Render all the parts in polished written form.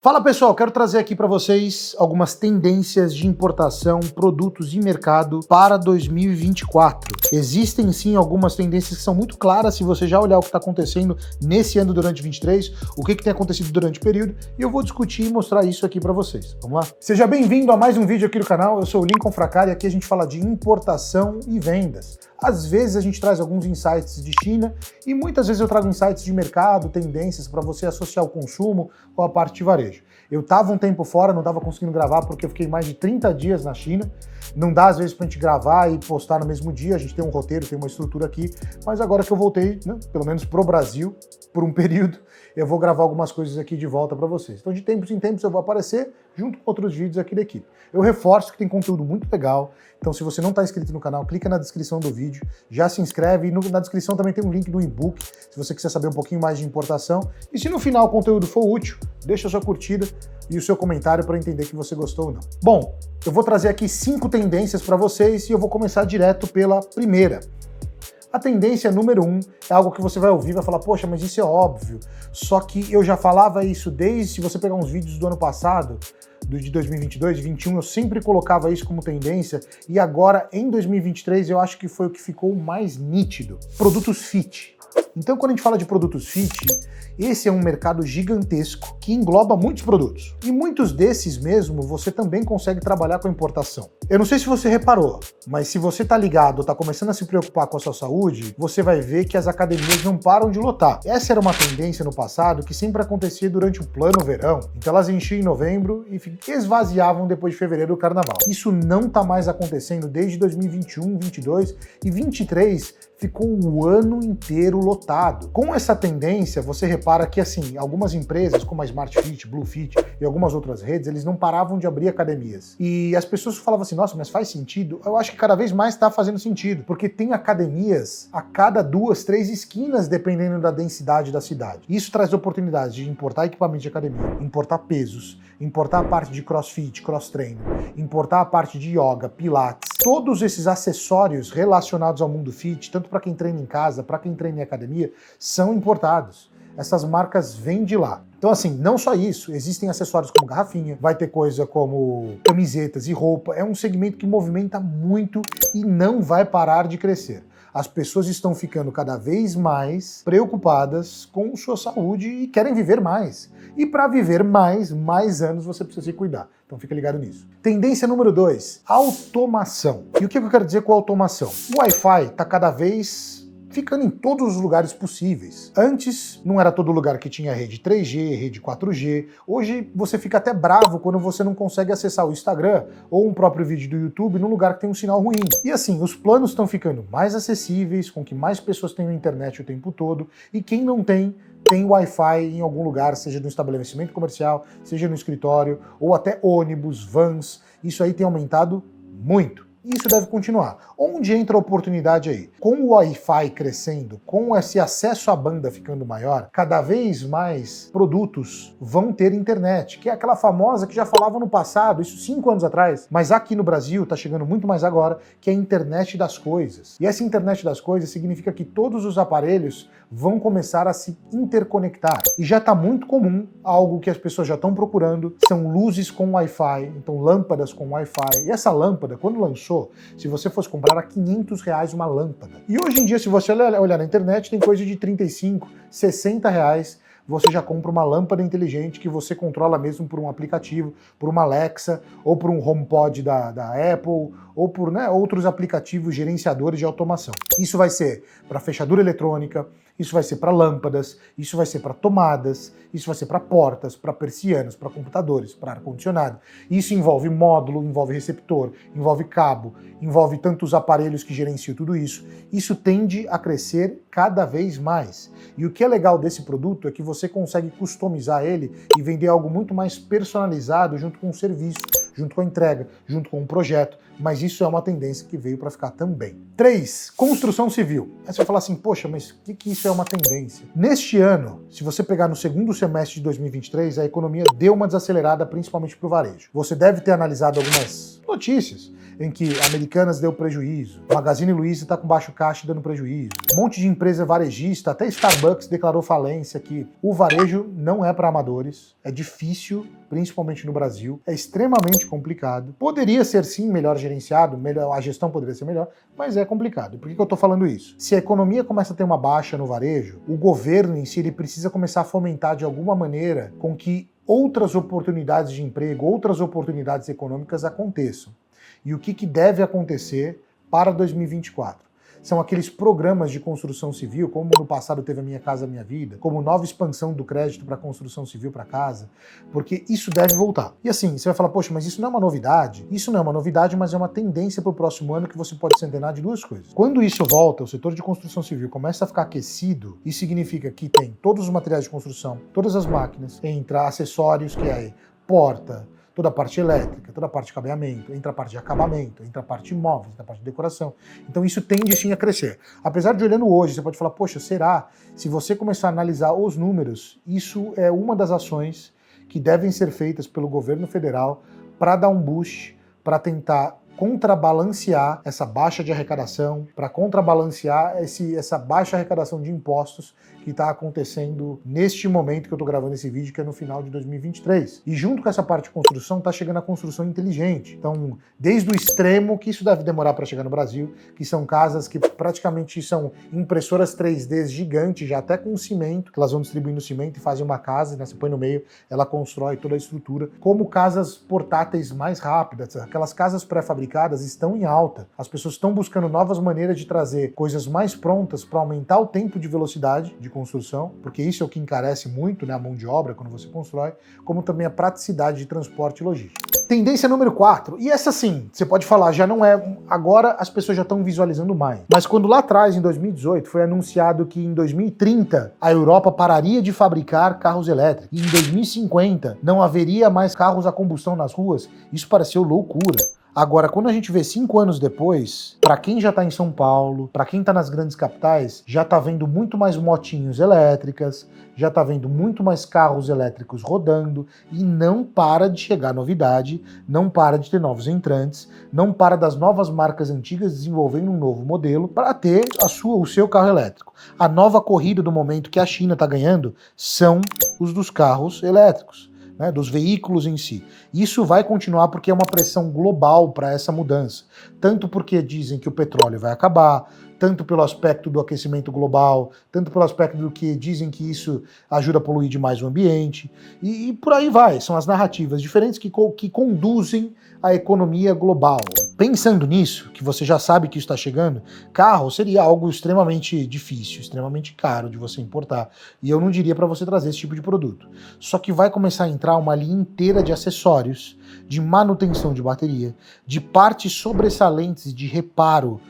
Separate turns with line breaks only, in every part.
Fala pessoal, quero trazer aqui para vocês algumas tendências de importação, produtos e mercado para 2024. Existem sim algumas tendências que são muito claras se você já olhar o que está acontecendo nesse ano durante 23, o que tem acontecido durante o período, e eu vou discutir e mostrar isso aqui para vocês. Vamos lá? Seja bem-vindo a mais um vídeo aqui do canal, eu sou o Lincoln Fracari e aqui a gente fala de importação e vendas. Às vezes a gente traz alguns insights de China e muitas vezes eu trago insights de mercado, tendências para você associar o consumo ou a parte de varejo. Eu estava um tempo fora, não estava conseguindo gravar porque eu fiquei mais de 30 dias na China. Não dá às vezes pra gente gravar e postar no mesmo dia, a gente tem um roteiro, tem uma estrutura aqui, mas agora que eu voltei, né, pelo menos pro Brasil, por um período, eu vou gravar algumas coisas aqui de volta para vocês. Então de tempos em tempos eu vou aparecer junto com outros vídeos aqui da equipe. Eu reforço que tem conteúdo muito legal, então se você não está inscrito no canal, clica na descrição do vídeo, já se inscreve e na descrição também tem um link do e-book, se você quiser saber um pouquinho mais de importação. E se no final o conteúdo for útil, deixa a sua curtida e o seu comentário para entender que você gostou ou não. Bom, eu vou trazer aqui 5 tendências para vocês e eu vou começar direto pela primeira. A tendência número 1 é algo que você vai ouvir e vai falar, poxa, mas isso é óbvio. Só que eu já falava isso desde, se você pegar uns vídeos do ano passado, de 2022, de 2021, eu sempre colocava isso como tendência, e agora, em 2023, eu acho que foi o que ficou mais nítido. Produtos fit. Então, quando a gente fala de produtos fit, esse é um mercado gigantesco que engloba muitos produtos. E muitos desses mesmo, você também consegue trabalhar com a importação. Eu não sei se você reparou, mas se você tá ligado ou tá começando a se preocupar com a sua saúde, você vai ver que as academias não param de lotar. Essa era uma tendência no passado que sempre acontecia durante o plano verão. Então elas enchiam em novembro e esvaziavam depois de fevereiro do carnaval. Isso não tá mais acontecendo desde 2021, 22 e 23 ficou o ano inteiro lotado. Com essa tendência, você repara que assim, algumas empresas como a Smart Fit, Blue Fit e algumas outras redes, eles não paravam de abrir academias. E as pessoas falavam assim, nossa, mas faz sentido? Eu acho que cada vez mais está fazendo sentido, porque tem academias a cada 2, 3 esquinas, dependendo da densidade da cidade. Isso traz oportunidades de importar equipamento de academia, importar pesos, importar a parte de crossfit, cross-training, importar a parte de yoga, pilates, todos esses acessórios relacionados ao mundo fit, tanto para quem treina em casa, para quem treina em academia, são importados. Essas marcas vêm de lá. Então assim, não só isso, existem acessórios como garrafinha, vai ter coisa como camisetas e roupa, é um segmento que movimenta muito e não vai parar de crescer. As pessoas estão ficando cada vez mais preocupadas com sua saúde e querem viver mais. E para viver mais anos você precisa se cuidar. Então fica ligado nisso. Tendência número 2, automação. E o que eu quero dizer com automação? O Wi-Fi está cada vez ficando em todos os lugares possíveis. Antes, não era todo lugar que tinha rede 3G, rede 4G. Hoje, você fica até bravo quando você não consegue acessar o Instagram ou um próprio vídeo do YouTube num lugar que tem um sinal ruim. E assim, os planos estão ficando mais acessíveis, com que mais pessoas tenham internet o tempo todo, e quem não tem Wi-Fi em algum lugar, seja no estabelecimento comercial, seja no escritório, ou até ônibus, vans. Isso aí tem aumentado muito. Isso deve continuar. Onde entra a oportunidade aí? Com o Wi-Fi crescendo, com esse acesso à banda ficando maior, cada vez mais produtos vão ter internet, que é aquela famosa que já falava no passado, isso 5 anos atrás, mas aqui no Brasil está chegando muito mais agora, que é a internet das coisas. E essa internet das coisas significa que todos os aparelhos vão começar a se interconectar. E já está muito comum, algo que as pessoas já estão procurando, são luzes com Wi-Fi, então lâmpadas com Wi-Fi. E essa lâmpada, quando lançou, se você fosse comprar a R$500 uma lâmpada. E hoje em dia, se você olhar na internet, tem coisa de 35, 60 reais, você já compra uma lâmpada inteligente que você controla mesmo por um aplicativo, por uma Alexa, ou por um HomePod da Apple, ou por outros aplicativos gerenciadores de automação. Isso vai ser para fechadura eletrônica, isso vai ser para lâmpadas, isso vai ser para tomadas, isso vai ser para portas, para persianas, para computadores, para ar-condicionado. Isso envolve módulo, envolve receptor, envolve cabo, envolve tantos aparelhos que gerenciam tudo isso. Isso tende a crescer cada vez mais. E o que é legal desse produto é que você consegue customizar ele e vender algo muito mais personalizado junto com o serviço, junto com a entrega, junto com o projeto, mas isso é uma tendência que veio para ficar também. 3. Construção civil. Aí você vai falar assim, poxa, mas o que isso é uma tendência? Neste ano, se você pegar no segundo semestre de 2023, a economia deu uma desacelerada, principalmente para o varejo. Você deve ter analisado algumas notícias em que Americanas deu prejuízo, Magazine Luiza está com baixo caixa dando prejuízo, um monte de empresa varejista, até Starbucks declarou falência, que o varejo não é para amadores, é difícil, principalmente no Brasil, é extremamente complicado, poderia ser sim melhor gerenciado, a gestão poderia ser melhor, mas é complicado. Por que eu estou falando isso? Se a economia começa a ter uma baixa no varejo, o governo em si ele precisa começar a fomentar de alguma maneira com que outras oportunidades de emprego, outras oportunidades econômicas aconteçam. E o que deve acontecer para 2024? São aqueles programas de construção civil, como no passado teve a Minha Casa Minha Vida, como nova expansão do crédito para construção civil para casa, porque isso deve voltar. E assim, você vai falar, poxa, mas isso não é uma novidade? Isso não é uma novidade, mas é uma tendência para o próximo ano que você pode se antenar de duas coisas. Quando isso volta, o setor de construção civil começa a ficar aquecido, isso significa que tem todos os materiais de construção, todas as máquinas, entra acessórios, que é porta, toda a parte elétrica, toda a parte de cabeamento, entra a parte de acabamento, entra a parte de imóveis, entra a parte de decoração. Então isso tende sim a crescer. Apesar de olhando hoje, você pode falar, poxa, será? Se você começar a analisar os números, isso é uma das ações que devem ser feitas pelo governo federal para dar um boost, para tentar contrabalancear essa baixa de arrecadação, para contrabalancear essa baixa arrecadação de impostos que está acontecendo neste momento que eu estou gravando esse vídeo, que é no final de 2023. E junto com essa parte de construção, está chegando a construção inteligente. Então, desde o extremo, que isso deve demorar para chegar no Brasil, que são casas que praticamente são impressoras 3D gigantes, já até com cimento, que elas vão distribuindo cimento e fazem uma casa, né, você põe no meio, ela constrói toda a estrutura, como casas portáteis mais rápidas. Aquelas casas pré-fabricadas estão em alta. As pessoas estão buscando novas maneiras de trazer coisas mais prontas para aumentar o tempo de velocidade de construção, porque isso é o que encarece muito, né, a mão de obra quando você constrói, como também a praticidade de transporte e logística. Tendência número 4, e essa sim, você pode falar, já não é, agora as pessoas já estão visualizando mais, mas quando lá atrás, em 2018, foi anunciado que em 2030 a Europa pararia de fabricar carros elétricos, e em 2050 não haveria mais carros a combustão nas ruas, isso pareceu loucura. Agora, quando a gente vê 5 anos depois, para quem já está em São Paulo, para quem está nas grandes capitais, já está vendo muito mais motinhos elétricas, já está vendo muito mais carros elétricos rodando e não para de chegar novidade, não para de ter novos entrantes, não para das novas marcas antigas desenvolvendo um novo modelo para ter o seu carro elétrico. A nova corrida do momento que a China está ganhando são os dos carros elétricos. Né, dos veículos em si. Isso vai continuar porque é uma pressão global para essa mudança. Tanto porque dizem que o petróleo vai acabar, tanto pelo aspecto do aquecimento global, tanto pelo aspecto do que dizem que isso ajuda a poluir demais o ambiente, e por aí vai. São as narrativas diferentes que conduzem a economia global. Pensando nisso, que você já sabe que isso está chegando, carro seria algo extremamente difícil, extremamente caro de você importar. E eu não diria para você trazer esse tipo de produto. Só que vai começar a entrar uma linha inteira de acessórios, de manutenção de bateria, de partes sobressalentes de reparo,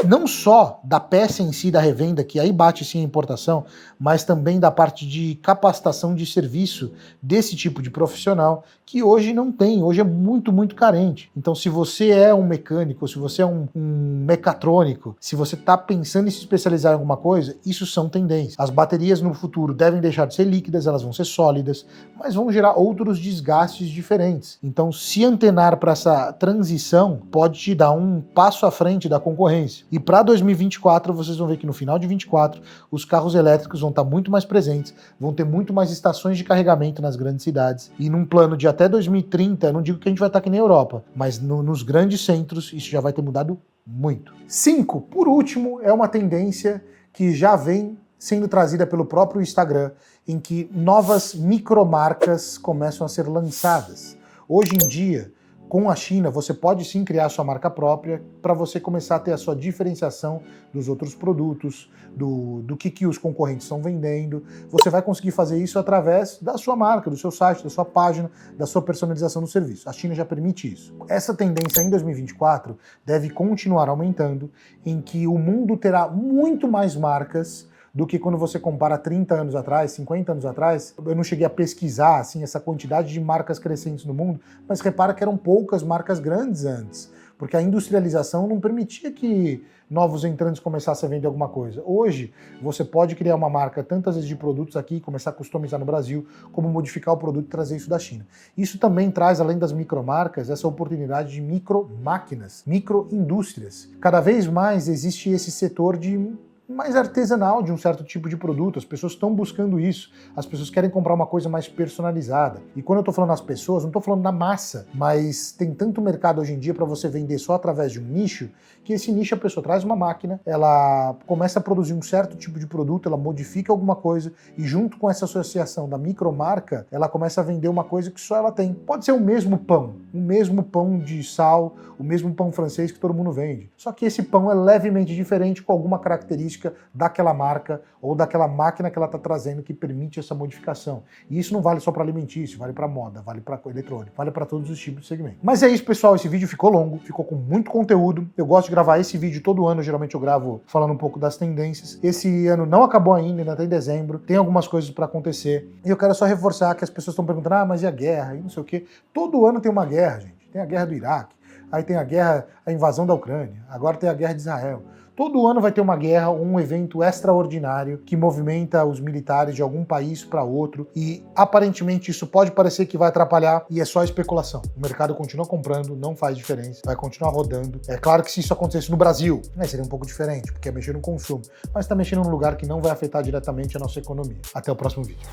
não só da peça em si, da revenda, que aí bate sim a importação, mas também da parte de capacitação de serviço desse tipo de profissional, que hoje não tem, hoje é muito, muito carente. Então, se você é um mecânico, se você é um mecatrônico, se você está pensando em se especializar em alguma coisa, isso são tendências. As baterias no futuro devem deixar de ser líquidas, elas vão ser sólidas, mas vão gerar outros desgastes diferentes. Então, se antenar para essa transição pode te dar um passo à frente da concorrência. E para 2024, vocês vão ver que no final de 2024, os carros elétricos vão estar muito mais presentes, vão ter muito mais estações de carregamento nas grandes cidades. E num plano de até 2030, eu não digo que a gente vai estar aqui na Europa, mas nos grandes centros isso já vai ter mudado muito. 5, por último, é uma tendência que já vem sendo trazida pelo próprio Instagram, em que novas micromarcas começam a ser lançadas. Hoje em dia, com a China, você pode sim criar sua marca própria para você começar a ter a sua diferenciação dos outros produtos, do que os concorrentes estão vendendo. Você vai conseguir fazer isso através da sua marca, do seu site, da sua página, da sua personalização do serviço. A China já permite isso. Essa tendência em 2024 deve continuar aumentando, em que o mundo terá muito mais marcas do que quando você compara 30 anos atrás, 50 anos atrás. Eu não cheguei a pesquisar assim, essa quantidade de marcas crescentes no mundo, mas repara que eram poucas marcas grandes antes. porque a industrialização não permitia que novos entrantes começassem a vender alguma coisa. Hoje, você pode criar uma marca tantas vezes de produtos aqui, começar a customizar no Brasil, como modificar o produto e trazer isso da China. Isso também traz, além das micromarcas, essa oportunidade de micromáquinas, microindústrias. Cada vez mais existe esse setor de mais artesanal de um certo tipo de produto, as pessoas estão buscando isso, as pessoas querem comprar uma coisa mais personalizada. E quando eu estou falando das pessoas, não estou falando da massa, mas tem tanto mercado hoje em dia para você vender só através de um nicho, que esse nicho a pessoa traz uma máquina, ela começa a produzir um certo tipo de produto, ela modifica alguma coisa e junto com essa associação da micromarca, ela começa a vender uma coisa que só ela tem. Pode ser o mesmo pão de sal, o mesmo pão francês que todo mundo vende. Só que esse pão é levemente diferente com alguma característica daquela marca ou daquela máquina que ela está trazendo que permite essa modificação. E isso não vale só para alimentício, vale para moda, vale para eletrônico, vale para todos os tipos de segmento. Mas é isso, pessoal, esse vídeo ficou longo, ficou com muito conteúdo. Eu gosto de gravar esse vídeo todo ano, geralmente eu gravo falando um pouco das tendências. Esse ano não acabou ainda está em dezembro, tem algumas coisas para acontecer. E eu quero só reforçar que as pessoas estão perguntando, mas e a guerra? E não sei o quê. Todo ano tem uma guerra, gente. Tem a guerra do Iraque, aí tem a invasão da Ucrânia, agora tem a guerra de Israel. Todo ano vai ter uma guerra, um evento extraordinário que movimenta os militares de algum país para outro e aparentemente isso pode parecer que vai atrapalhar e é só especulação. O mercado continua comprando, não faz diferença, vai continuar rodando. É claro que se isso acontecesse no Brasil, seria um pouco diferente, porque é mexer no consumo, mas está mexendo num lugar que não vai afetar diretamente a nossa economia. Até o próximo vídeo.